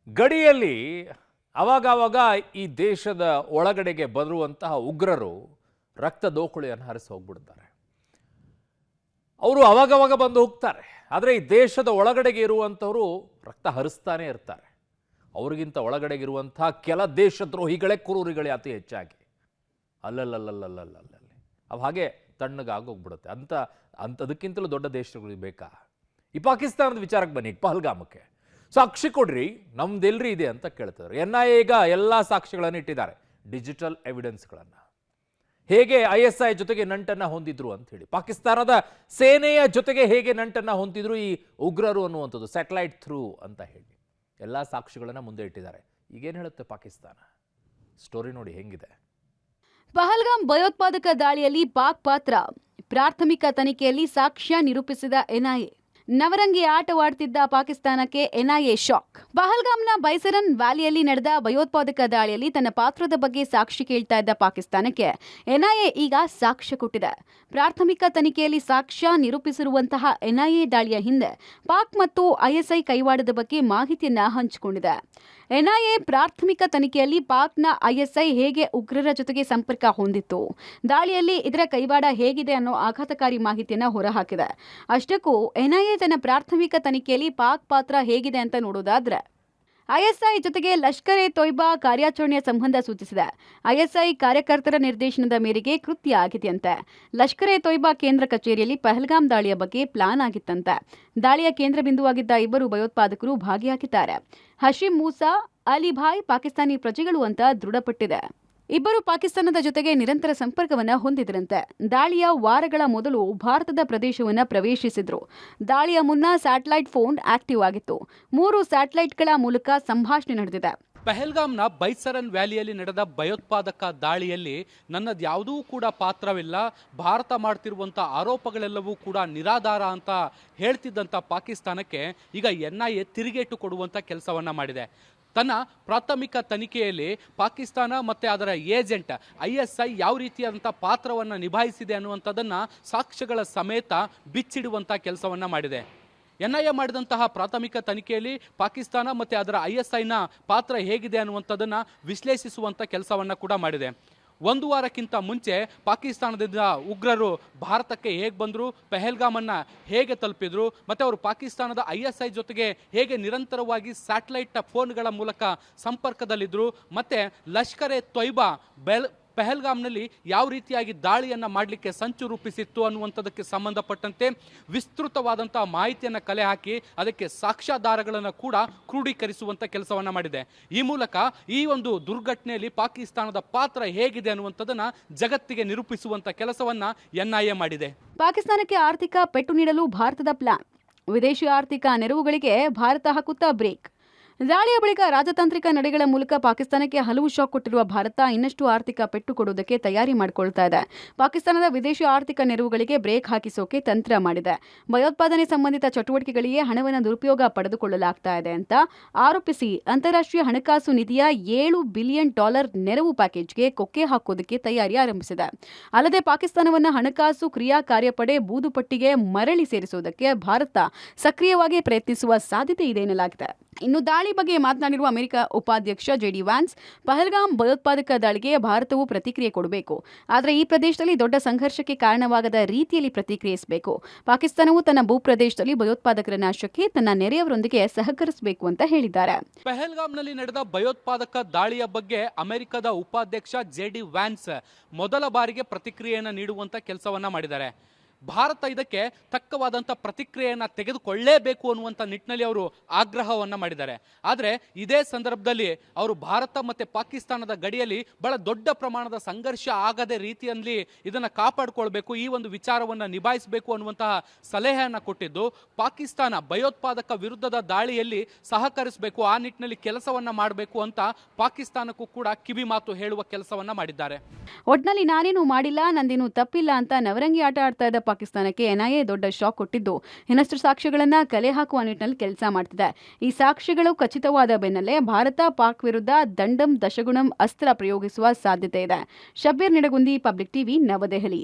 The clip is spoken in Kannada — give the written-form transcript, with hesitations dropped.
ಗಡಿಯಲ್ಲಿ ಅವಾಗವಾಗ ಈ ದೇಶದ ಒಳಗಡೆಗೆ ಬರುವಂತಹ ಉಗ್ರರು ರಕ್ತ ದೋಕುಳಿಯನ್ನು ಹರಿಸಿ ಹೋಗ್ಬಿಡ್ತಾರೆ. ಅವರು ಅವಾಗವಾಗ ಬಂದು ಹೋಗ್ತಾರೆ, ಆದರೆ ಈ ದೇಶದ ಒಳಗಡೆಗೆ ಇರುವಂಥವರು ರಕ್ತ ಹರಿಸ್ತಾನೆ ಇರ್ತಾರೆ. ಅವ್ರಿಗಿಂತ ಒಳಗಡೆಗೆ ಇರುವಂತಹ ಕೆಲ ದೇಶದ್ರೋಹಿಗಳೇ ಕ್ರೂರಿಗಳೇ ಅತಿ ಹೆಚ್ಚಾಗಿ ಅಲ್ಲಲ್ಲಲ್ಲಲ್ಲಲ್ಲಲ್ಲಿ ಅವು ಹಾಗೆ ತಣ್ಣಗಾಗೋಗ್ಬಿಡುತ್ತೆ. ಅಂಥದಕ್ಕಿಂತಲೂ ದೊಡ್ಡ ದೇಶಗಳು ಬೇಕಾ? ಈ ಪಾಕಿಸ್ತಾನದ ವಿಚಾರಕ್ಕೆ ಬನ್ನಿ, ಪಹಲ್ಗಾಮಕ್ಕೆ ಸಾಕ್ಷಿ ಕೊಡ್ರಿ, ನಮ್ದೆಲ್ರಿ ಇದೆ ಅಂತ ಕೇಳ್ತಾರೆ. NIA ಈಗ ಎಲ್ಲ ಸಾಕ್ಷಿಗಳನ್ನು ಇಟ್ಟಿದ್ದಾರೆ, ಡಿಜಿಟಲ್ ಎವಿಡೆನ್ಸ್ಗಳನ್ನು. ಹೇಗೆ ISI ಜೊತೆಗೆ ನಂಟನ್ನು ಹೊಂದಿದ್ರು ಅಂತ ಹೇಳಿ, ಪಾಕಿಸ್ತಾನದ ಸೇನೆಯ ಜೊತೆಗೆ ಹೇಗೆ ನಂಟನ್ನು ಹೊಂದಿದ್ರು ಈ ಉಗ್ರರು ಅನ್ನುವಂಥದ್ದು ಸ್ಯಾಟಲೈಟ್ ಥ್ರೂ ಅಂತ ಹೇಳಿ ಎಲ್ಲ ಸಾಕ್ಷಿಗಳನ್ನು ಮುಂದೆ ಇಟ್ಟಿದ್ದಾರೆ. ಈಗೇನು ಹೇಳುತ್ತೆ ಪಾಕಿಸ್ತಾನ? ಸ್ಟೋರಿ ನೋಡಿ ಹೆಂಗಿದೆ. ಪಹಲ್ಗಾಮ್ ಭಯೋತ್ಪಾದಕ ದಾಳಿಯಲ್ಲಿ ಪಾಕ್ ಪಾತ್ರ, ಪ್ರಾಥಮಿಕ ತನಿಖೆಯಲ್ಲಿ ಸಾಕ್ಷ್ಯ ನಿರೂಪಿಸಿದ NIA. ನವರಂಗಿ ಆಟವಾಡ್ತಿದ್ದ ಪಾಕಿಸ್ತಾನಕ್ಕೆ NIA ಶಾಕ್. ಪಹಲ್ಗಾಮ್ನ ಬೈಸರನ್ ವ್ಯಾಲಿಯಲ್ಲಿ ನಡೆದ ಭಯೋತ್ಪಾದಕ ದಾಳಿಯಲ್ಲಿ ತನ್ನ ಪಾತ್ರದ ಬಗ್ಗೆ ಸಾಕ್ಷಿ ಕೇಳ್ತಾ ಇದ್ದ ಪಾಕಿಸ್ತಾನಕ್ಕೆ NIA ಈಗ ಸಾಕ್ಷ್ಯ ಕೊಟ್ಟಿದೆ. ಪ್ರಾಥಮಿಕ ತನಿಖೆಯಲ್ಲಿ ಸಾಕ್ಷ್ಯ ನಿರೂಪಿಸಿರುವಂತಹ NIA ದಾಳಿಯ ಹಿಂದೆ ಪಾಕ್ ಮತ್ತು ISI ಕೈವಾಡದ ಬಗ್ಗೆ ಮಾಹಿತಿಯನ್ನ ಹಂಚಿಕೊಂಡಿದೆ. NIA ಪ್ರಾಥಮಿಕ ತನಿಖೆಯಲ್ಲಿ ಪಾಕ್ನ ISI ಹೇಗೆ ಉಗ್ರರ ಜೊತೆಗೆ ಸಂಪರ್ಕ ಹೊಂದಿತ್ತು, ದಾಳಿಯಲ್ಲಿ ಇದರ ಕೈವಾಡ ಹೇಗಿದೆ ಅನ್ನೋ ಆಘಾತಕಾರಿ ಮಾಹಿತಿಯನ್ನ ಹೊರಹಾಕಿದೆ. ಅಷ್ಟಕ್ಕೂ NIA ತನ್ನ ಪ್ರಾಥಮಿಕ ತನಿಖೆಯಲ್ಲಿ ಪಾಕ್ ಪಾತ್ರ ಹೇಗಿದೆ ಅಂತ ನೋಡೋದಾದ್ರೆ, ISI ಜೊತೆಗೆ ಲಷ್ಕರ್ ಎ ತೊಯ್ಬಾ ಕಾರ್ಯಾಚರಣೆಯ ಸಂಬಂಧ ಸೂಚಿಸಿದೆ. ISI ಕಾರ್ಯಕರ್ತರ ನಿರ್ದೇಶನದ ಮೇರೆಗೆ ಕೃತ್ಯ ಆಗಿದೆಯಂತೆ. ಲಷ್ಕರ್ ಎ ತೊಯ್ಬಾ ಕೇಂದ್ರ ಕಚೇರಿಯಲ್ಲಿ ಪಹಲ್ಗಾಮ್ ದಾಳಿಯ ಬಗ್ಗೆ ಪ್ಲಾನ್ ಆಗಿತ್ತಂತೆ. ದಾಳಿಯ ಕೇಂದ್ರ ಬಿಂದುವಾಗಿದ್ದ ಇಬ್ಬರು ಭಯೋತ್ಪಾದಕರು ಭಾಗಿಯಾಗಿದ್ದಾರೆ. ಹಶೀಂ ಮೂಸಾ, ಅಲಿಭಾಯ್ ಪಾಕಿಸ್ತಾನಿ ಪ್ರಜೆಗಳು ಅಂತ ದೃಢಪಟ್ಟಿದೆ. ಇಬ್ಬರು ಪಾಕಿಸ್ತಾನದ ಜೊತೆಗೆ ನಿರಂತರ ಸಂಪರ್ಕವನ್ನ ಹೊಂದಿದ್ರಂತೆ. ದಾಳಿಯ ವಾರಗಳ ಮೊದಲು ಭಾರತದ ಪ್ರದೇಶವನ್ನ ಪ್ರವೇಶಿಸಿದ್ರು. ದಾಳಿಯ ಮುನ್ನ ಸ್ಯಾಟಲೈಟ್ ಫೋನ್ ಆಕ್ಟಿವ್ ಆಗಿತ್ತು. 3 ಸ್ಯಾಟಲೈಟ್ಗಳ ಮೂಲಕ ಸಂಭಾಷಣೆ ನಡೆದಿದೆ. ಪಹಲ್ಗಾಮ್ನ ಬೈಸರನ್ ವ್ಯಾಲಿಯಲ್ಲಿ ನಡೆದ ಭಯೋತ್ಪಾದಕ ದಾಳಿಯಲ್ಲಿ ನನ್ನದು ಯಾವುದೂ ಕೂಡ ಪಾತ್ರವಿಲ್ಲ, ಭಾರತ ಮಾಡ್ತಿರುವಂಥ ಆರೋಪಗಳೆಲ್ಲವೂ ಕೂಡ ನಿರಾಧಾರ ಅಂತ ಹೇಳ್ತಿದ್ದಂಥ ಪಾಕಿಸ್ತಾನಕ್ಕೆ ಈಗ NIA ತಿರುಗೇಟು ಕೊಡುವಂಥ ಕೆಲಸವನ್ನು ಮಾಡಿದೆ. ತನ್ನ ಪ್ರಾಥಮಿಕ ತನಿಖೆಯಲ್ಲಿ ಪಾಕಿಸ್ತಾನ ಮತ್ತು ಅದರ ಏಜೆಂಟ್ ISI ಯಾವ ರೀತಿಯಾದಂಥ ಪಾತ್ರವನ್ನು ನಿಭಾಯಿಸಿದೆ ಅನ್ನುವಂಥದ್ದನ್ನು ಸಾಕ್ಷ್ಯಗಳ ಸಮೇತ ಬಿಚ್ಚಿಡುವಂಥ ಕೆಲಸವನ್ನು ಮಾಡಿದೆ. NIA ಮಾಡಿದಂತಹ ಪ್ರಾಥಮಿಕ ತನಿಖೆಯಲ್ಲಿ ಪಾಕಿಸ್ತಾನ ಮತ್ತು ಅದರ ISIನ ಪಾತ್ರ ಹೇಗಿದೆ ಅನ್ನುವಂಥದ್ದನ್ನು ವಿಶ್ಲೇಷಿಸುವಂಥ ಕೆಲಸವನ್ನು ಕೂಡ ಮಾಡಿದೆ. 1 ವಾರಕ್ಕಿಂತ ಮುಂಚೆ ಪಾಕಿಸ್ತಾನದಿಂದ ಉಗ್ರರು ಭಾರತಕ್ಕೆ ಹೇಗೆ ಬಂದರು, ಪಹಲ್ಗಾಮನ್ನು ಹೇಗೆ ತಲುಪಿದ್ರು, ಮತ್ತು ಅವರು ಪಾಕಿಸ್ತಾನದ ISI ಜೊತೆಗೆ ಹೇಗೆ ನಿರಂತರವಾಗಿ ಸ್ಯಾಟಲೈಟ್ ಫೋನ್ಗಳ ಮೂಲಕ ಸಂಪರ್ಕದಲ್ಲಿದ್ದರು, ಮತ್ತು ಲಷ್ಕರ್ ಎ ತೊಯ್ಬಾ ಪಹಲ್ಗಾಮ್ನಲ್ಲಿ ಯಾವ ರೀತಿಯಾಗಿ ದಾಳಿಯನ್ನು ಮಾಡಲಿಕ್ಕೆ ಸಂಚು ರೂಪಿಸಿತ್ತು ಅನ್ನುವಂಥದ್ದಕ್ಕೆ ಸಂಬಂಧಪಟ್ಟಂತೆ ವಿಸ್ತೃತವಾದಂಥ ಮಾಹಿತಿಯನ್ನು ಕಲೆ ಹಾಕಿ ಅದಕ್ಕೆ ಸಾಕ್ಷ್ಯಾಧಾರಗಳನ್ನು ಕೂಡ ಕ್ರೋಢೀಕರಿಸುವಂಥ ಕೆಲಸವನ್ನು ಮಾಡಿದೆ. ಈ ಮೂಲಕ ಈ ಒಂದು ದುರ್ಘಟನೆಯಲ್ಲಿ ಪಾಕಿಸ್ತಾನದ ಪಾತ್ರ ಹೇಗಿದೆ ಅನ್ನುವಂಥದ್ದನ್ನು ಜಗತ್ತಿಗೆ ನಿರೂಪಿಸುವಂಥ ಕೆಲಸವನ್ನು NIA ಮಾಡಿದೆ. ಪಾಕಿಸ್ತಾನಕ್ಕೆ ಆರ್ಥಿಕ ಪೆಟ್ಟು ನೀಡಲು ಭಾರತದ ಪ್ಲಾನ್, ವಿದೇಶಿ ಆರ್ಥಿಕ ನೆರವುಗಳಿಗೆ ಭಾರತ ಹಾಕುತ್ತಾ ಬ್ರೇಕ್. ದಾಳಿಯ ಬಳಿಕ ರಾಜತಾಂತ್ರಿಕ ನಡೆಗಳ ಮೂಲಕ ಪಾಕಿಸ್ತಾನಕ್ಕೆ ಹಲವು ಶಾಕ್ ಕೊಟ್ಟಿರುವ ಭಾರತ ಇನ್ನಷ್ಟು ಆರ್ಥಿಕ ಪೆಟ್ಟು ಕೊಡುವುದಕ್ಕೆ ತಯಾರಿ ಮಾಡಿಕೊಳ್ತಾ ಇದೆ. ಪಾಕಿಸ್ತಾನದ ವಿದೇಶಿ ಆರ್ಥಿಕ ನೆರವುಗಳಿಗೆ ಬ್ರೇಕ್ ಹಾಕಿಸೋಕೆ ತಂತ್ರ ಮಾಡಿದೆ. ಭಯೋತ್ಪಾದನೆ ಸಂಬಂಧಿತ ಚಟುವಟಿಕೆಗಳಿಗೆ ಹಣವನ್ನು ದುರುಪಯೋಗ ಪಡೆದುಕೊಳ್ಳಲಾಗ್ತಾ ಇದೆ ಅಂತ ಆರೋಪಿಸಿ ಅಂತಾರಾಷ್ಟ್ರೀಯ ಹಣಕಾಸು ನಿಧಿಯ $7 ಬಿಲಿಯನ್ ನೆರವು ಪ್ಯಾಕೇಜ್ಗೆ ಕೊಕ್ಕೆ ಹಾಕೋದಕ್ಕೆ ತಯಾರಿ ಆರಂಭಿಸಿದೆ. ಅಲ್ಲದೆ ಪಾಕಿಸ್ತಾನವನ್ನು ಹಣಕಾಸು ಕ್ರಿಯಾ ಕಾರ್ಯಪಡೆ ಬೂದುಪಟ್ಟಿಗೆ ಮರಳಿ ಸೇರಿಸುವುದಕ್ಕೆ ಭಾರತ ಸಕ್ರಿಯವಾಗಿ ಪ್ರಯತ್ನಿಸುವ ಸಾಧ್ಯತೆ ಇದೆ ಎನ್ನಲಾಗಿದೆ. ಇನ್ನು ದಾಳಿ ಬಗ್ಗೆ ಮಾತನಾಡಿರುವ ಅಮೆರಿಕ ಉಪಾಧ್ಯಕ್ಷ JD ವ್ಯಾನ್ಸ್, ಪಹಲ್ಗಾಮ್ ಭಯೋತ್ಪಾದಕ ದಾಳಿಗೆ ಭಾರತವು ಪ್ರತಿಕ್ರಿಯೆ ಕೊಡಬೇಕು, ಆದರೆ ಈ ಪ್ರದೇಶದಲ್ಲಿ ದೊಡ್ಡ ಸಂಘರ್ಷಕ್ಕೆ ಕಾರಣವಾಗದ ರೀತಿಯಲ್ಲಿ ಪ್ರತಿಕ್ರಿಯಿಸಬೇಕು. ಪಾಕಿಸ್ತಾನವು ತನ್ನ ಭೂಪ್ರದೇಶದಲ್ಲಿ ಭಯೋತ್ಪಾದಕರ ನಾಶಕ್ಕೆ ತನ್ನ ನೆರೆಯವರೊಂದಿಗೆ ಸಹಕರಿಸಬೇಕು ಅಂತ ಹೇಳಿದ್ದಾರೆ. ಪಹಲ್ಗಾಮ್ನಲ್ಲಿ ನಡೆದ ಭಯೋತ್ಪಾದಕ ದಾಳಿಯ ಬಗ್ಗೆ ಅಮೆರಿಕದ ಉಪಾಧ್ಯಕ್ಷ JD ವ್ಯಾನ್ಸ್ ಮೊದಲ ಬಾರಿಗೆ ಪ್ರತಿಕ್ರಿಯೆಯನ್ನು ನೀಡುವಂತ ಕೆಲಸವನ್ನ ಮಾಡಿದ್ದಾರೆ. ಭಾರತ ಇದಕ್ಕೆ ತಕ್ಕವಾದಂಥ ಪ್ರತಿಕ್ರಿಯೆಯನ್ನು ತೆಗೆದುಕೊಳ್ಳಲೇಬೇಕು ಅನ್ನುವಂಥ ನಿಟ್ಟಿನಲ್ಲಿ ಅವರು ಆಗ್ರಹವನ್ನು ಮಾಡಿದ್ದಾರೆ. ಆದರೆ ಇದೇ ಸಂದರ್ಭದಲ್ಲಿ ಅವರು ಭಾರತ ಮತ್ತು ಪಾಕಿಸ್ತಾನದ ಗಡಿಯಲ್ಲಿ ಬಹಳ ದೊಡ್ಡ ಪ್ರಮಾಣದ ಸಂಘರ್ಷ ಆಗದೆ ರೀತಿಯಲ್ಲಿ ಇದನ್ನು ಕಾಪಾಡಿಕೊಳ್ಬೇಕು, ಈ ಒಂದು ವಿಚಾರವನ್ನು ನಿಭಾಯಿಸಬೇಕು ಅನ್ನುವಂತಹ ಸಲಹೆಯನ್ನು ಕೊಟ್ಟಿದ್ದು, ಪಾಕಿಸ್ತಾನ ಭಯೋತ್ಪಾದಕ ವಿರುದ್ಧದ ದಾಳಿಯಲ್ಲಿ ಸಹಕರಿಸಬೇಕು, ಆ ನಿಟ್ಟಿನಲ್ಲಿ ಕೆಲಸವನ್ನು ಮಾಡಬೇಕು ಅಂತ ಪಾಕಿಸ್ತಾನಕ್ಕೂ ಕೂಡ ಕಿವಿ ಮಾತು ಹೇಳುವ ಕೆಲಸವನ್ನು ಮಾಡಿದ್ದಾರೆ. ಒಟ್ನಲ್ಲಿ ನಾನೇನು ಮಾಡಿಲ್ಲ, ನಂದೇನು ತಪ್ಪಿಲ್ಲ ಅಂತ ನವರಂಗಿ ಆಟ ಆಡ್ತಾ ಇದ್ದ ಪಾಕಿಸ್ತಾನಕ್ಕೆ NIA ದೊಡ್ಡ ಶಾಕ್ ಕೊಟ್ಟಿದ್ದು, ಇನ್ನಷ್ಟು ಸಾಕ್ಷ್ಯಗಳನ್ನ ಕಲೆ ಹಾಕುವ ನಿಟ್ಟಿನಲ್ಲಿ ಕೆಲಸ ಮಾಡ್ತಿದೆ. ಈ ಸಾಕ್ಷ್ಯಗಳು ಖಚಿತವಾದ ಬೆನ್ನಲ್ಲೇ ಭಾರತ ಪಾಕ್ ವಿರುದ್ಧ ದಂಡಂ ದಶಗುಣಂ ಅಸ್ತ್ರ ಪ್ರಯೋಗಿಸುವ ಸಾಧ್ಯತೆ ಇದೆ. ಶಬ್ಬೀರ್ ನಿಡಗುಂದಿ, ಪಬ್ಲಿಕ್ ಟಿವಿ, ನವದೆಹಲಿ.